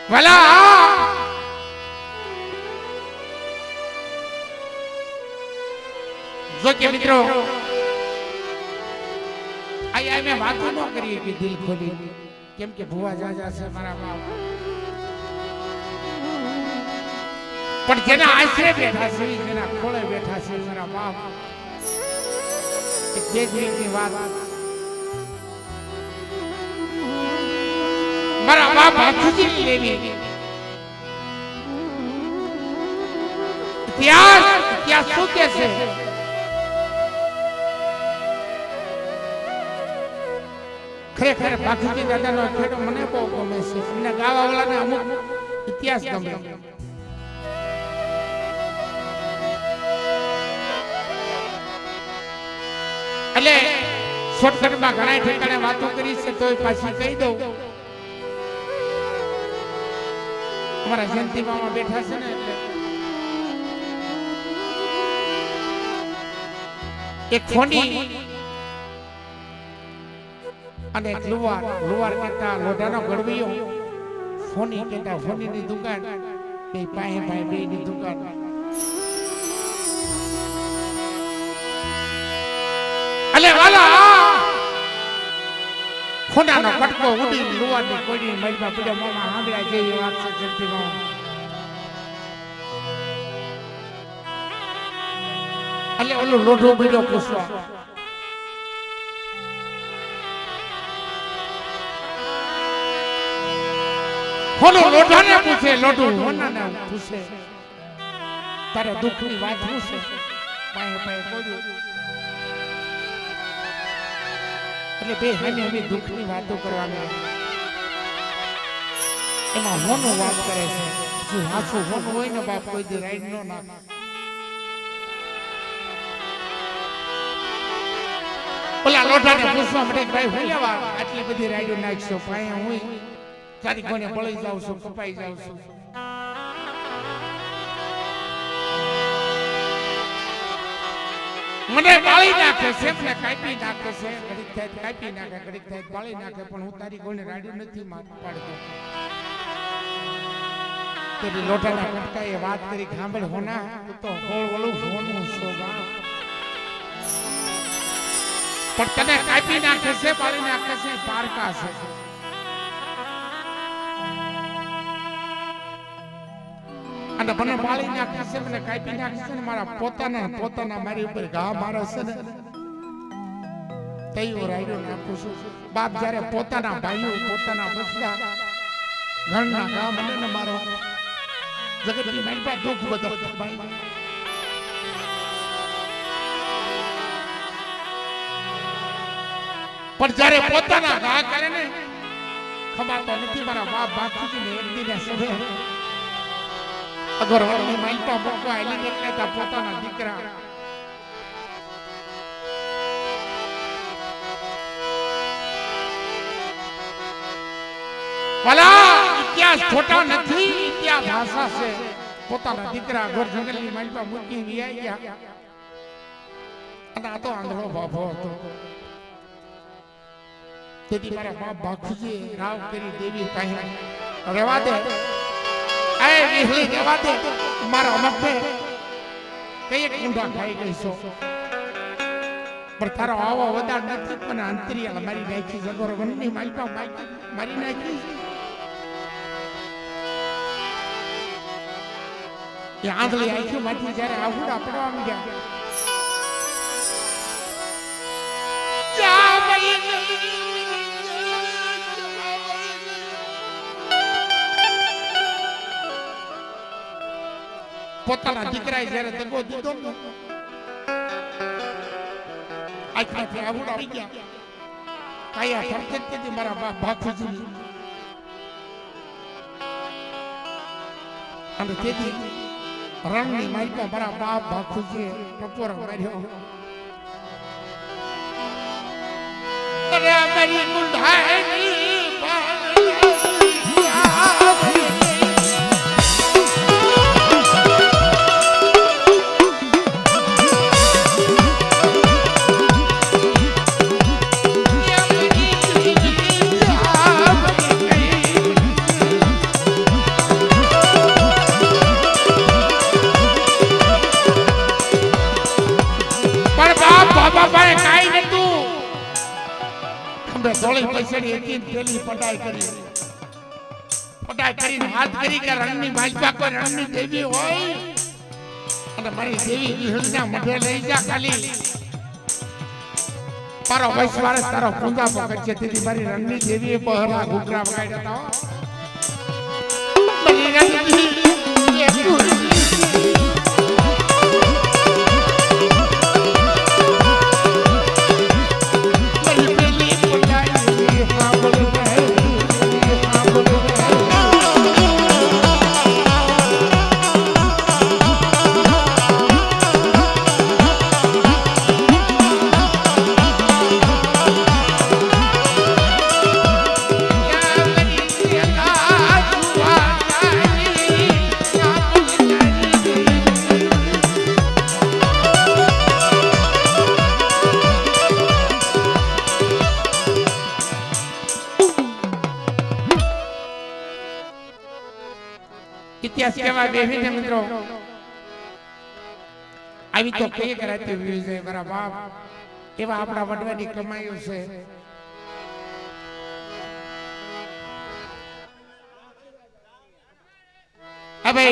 વાલા જો કે મિત્રો આયા મેં વાતો ન કરી કે દિલ ખોલી કેમ કે ભુવા જાજા છે મારા બાપ પણ જેના આશરે બેઠા છે જેના ખોળે બેઠા છે મારા બાપ એક બે મિનિટની વાત મારા બાપ હાથથી લેવી ઇતિહાસ શું કે છે ખરેખર બાપુજી દાદાનો ખેડો મને બહુ ગમે છે એમના ગાવાવાળાને અમુક ઇતિહાસ ગમે એટલે શોર્ટકટમાં ઘણા ઠેકાણે વાતો કરી છે તો પાછી કહી દઉં અમારા જયંતિ મામા બેઠા છે ને એટલે એક ખોની અને લુવાર કેતા લોઢાનો ગળવીયો ફોની કેતા ફોનીની દુકાન બે પાહે ભાઈ બેની દુકાન અલે વાલા ખોનાનો કટકો ઉડી લુવારની કોઈની મઈમાં પડ્યો મામા હાંભળા જેવી વાત છે જંતી મામા અલે ઓલો લોઢો બીડો પૂછવા ખોનો લોઢાને પૂછે લોઢું હોનાને પૂછે તારે દુઃખની વાત શું છે પાએ પાએ બોલ્યું એટલે બે હાને અમે દુઃખની વાતો કરવાની એમાં હોનો વાત કરે છે જો હાચું હોનું હોય ને બાપ કોઈ દી રાઈડ નો નાખે ઓલા લોઢાને પૂછવા માટે ભાઈ હું લેવા આટલી બધી રાઈડો નાખશો પાએ હું તારી કોને બળી જાવ છું કપાઈ જાવ છું મને બાળી નાખે છે મને કાપી નાખે છે ઘડીક થાય કાપી નાખે ઘડીક થાય બાળી નાખે પણ હું તારી કોને રાડી નથી પાડતો તેરી લોઢાના કટકાએ વાત કરી ખાંભળ હોના તો હોળ ઓલું હોનું સોગા પણ તને કાપી નાખે છે બાળી નાખે છે પારકા છે અને મને બાળી નાખે છે મને કાપી નાખે છે ને મારા પોતાના મારી ઉપર ઘા મારે છે ને તૈયો રાયડો નાખું છું બાપ જ્યારે પોતાના ભાઈઓ પોતાના બસડા ઘરના ઘા મને ને મારો જગતની મારી પાસે દુઃખ બધો પણ જ્યારે પોતાના ઘા કરે ને ખમાતો નથી મારા બાપ બાપુજી ને એક દિને સભે અગર વરની માલપા મોકો આલી નીકળતા પોતાના દીકરા વાલા ઇતિહાસ ખોટા નથી ઇતિહાસ ભાષા છે પોતાના દીકરા ઘર જંગલની માલપા મૂકી વિયાઈ ગયા અને આ તો આંધળો બાપો હતો તેથી મારા બાપ બાપુજી રાવ કરી દેવી કહે રેવા દે એ વિહલી દેવા દે મારા મફે કઈ એક ઊંડા ખાઈ ગઈ છો પણ તારો આવો વધાર નથી પણ અંતરિયાળ મારી નાખી જગોર વનની માલપા મારી નાખી એ આંધળી આંખી માંથી જયારે આહુડા પડવા માંડ્યા પોતાના દીકરાએ જ્યારે દગો દીધો ને આખી આહુડા આવી ગયા કાયા ફરકતી મારા બાપ બાપુજી અને તેથી રણની માલિકા મારા બાપ બાપુજીએ ટપોરો માર્યો અરે મારી ગુંધાઈ રણની હતી પેલી પટાઈ કરીને હાથ કરી કે રણની ભાજપા કોઈ રણની દેવી હોય અને મારી દેવી વિહળના મઢે લઈ જા ખાલી તારો વૈશ્વાસ તારો પૂંજા પકડ છે તેથી મારી રણની દેવીએ બહરા ઘૂઘરા વગાડ્યા હતા મારી રણની ઇતિહાસ કેવા બેહી છે મિત્રો આવી તો કઈ કરાતી હોય છે મારા બાપ એવા આપણા વડવાની કમાઈઓ છે હવે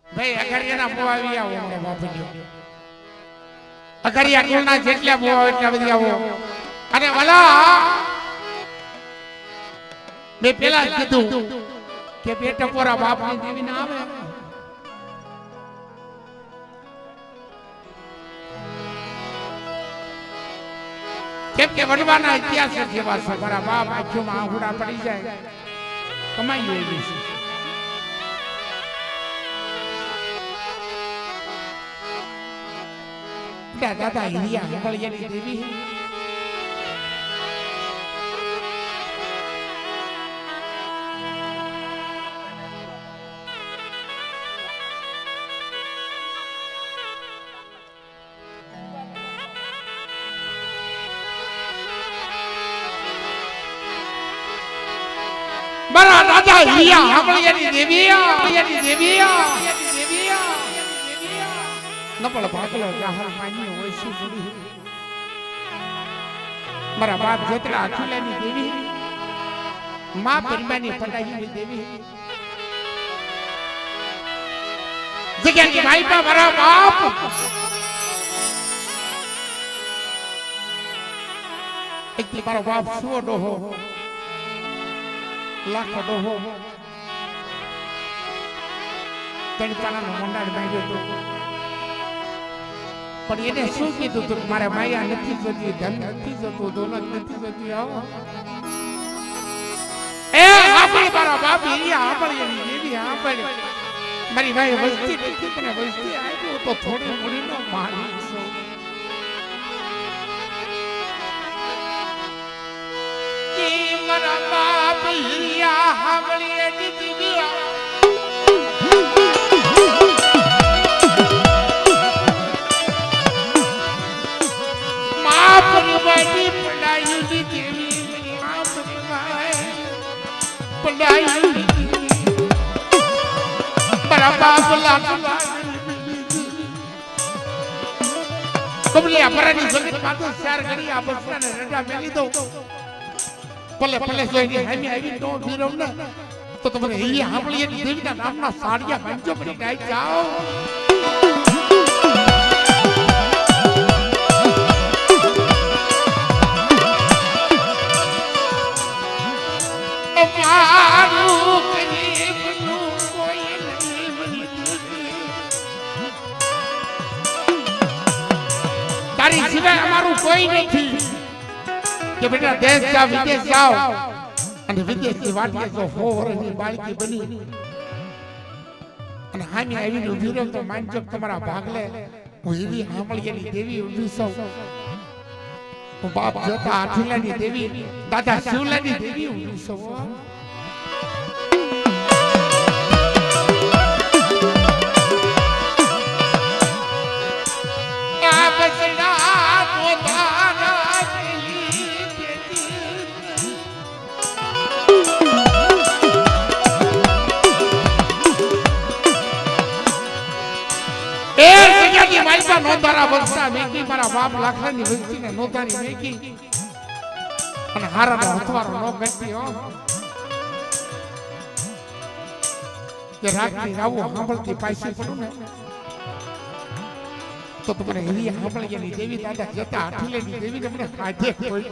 ભાઈ અગરિયાના બો આવી આવો મારા બાપજી અગરિયા કુળના જેટલા બો આવે એટલા બધી આવો અને વાલા મેં પેલા જ કીધું કે બે ટપોરા બાપની દેવી ના આવે કેમ કે વડવાના ઇતિહાસ જેવા છે મારા બાપ આંખોમાં આંગુડા પડી જાય કમાઈ હોય છે દાદા હિરિયા હંગળિયાની દેવી મારા દાદા હિરિયા હંગળિયાની દેવી નપળ ભાગલો જાહર માની હોય છે જુડી મારા બાપ જેતડા અખિલાની દેવી માં પરિમાની પટાઈની દેવી જગ્યાની ભાઈ પા મારા બાપ એક મારો બાપ સુઓ ડોહો લાખો ડોહો તેની પાલાનો મંડાળ બાંધ્યો હતો પણ એને શું કીધું તું મારે માયા નથી જોતી ધન નથી જોતું દોલત નથી જોતી આવો એ આપણી મારા બાપ હિરિયા આપણી એની દેવી આપણી મારી ભાઈ વસ્તી નથી તને વસ્તી આવ્યો તો થોડી થોડી નો મારી છો કે મારા બાપ હિરિયા આપણી એની દેવી परिवारी पढ़ाई की देवी आप पढ़ाई बड़ा बाप लाखला कबले अपराधी जगत बात शेयर करी आप उसने रजा मेली दो पले सोई हमी आई नो भीरो ने तो तुमने ये हमली देवी का नाम ना साड़ियां बंजो पड़ी गाई जाओ તારી સિવાય અમારું કોઈ નથી કે બેટા દેશ જા વિદેશ જાઓ અને વિદેશની વાટીએ જો 4 વર્ષની બાળકી બની અને હામી આવીને ઊભી રહો તો માનજો તમારા ભાગલે હું એવી હામળિયાની દેવી ઊભી છું હું બાપ જોતા આઠીલાની દેવી દાદા શિવલાની દેવી ઊભી છું પૈસા નોંધારા વસ્તા મેકી મારા બાપ લાખની વસ્તીને નોંધારી મેકી અને હારાનો હથવારો નો ગટતી હો કે રાતની રાવો સાંભળતી પાછી પડું ને તો તમને એવી સાંભળીની દેવી દાદા જતા આઠલેની દેવી તમને કાઢે કોઈ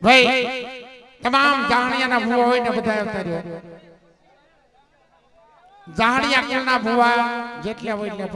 ભાઈ તમામ જાણિયાના ભુવા હોય ને બધા આવતા રહ્યો જાણિયા કુળના ભુવા જેટલા હોય એટલે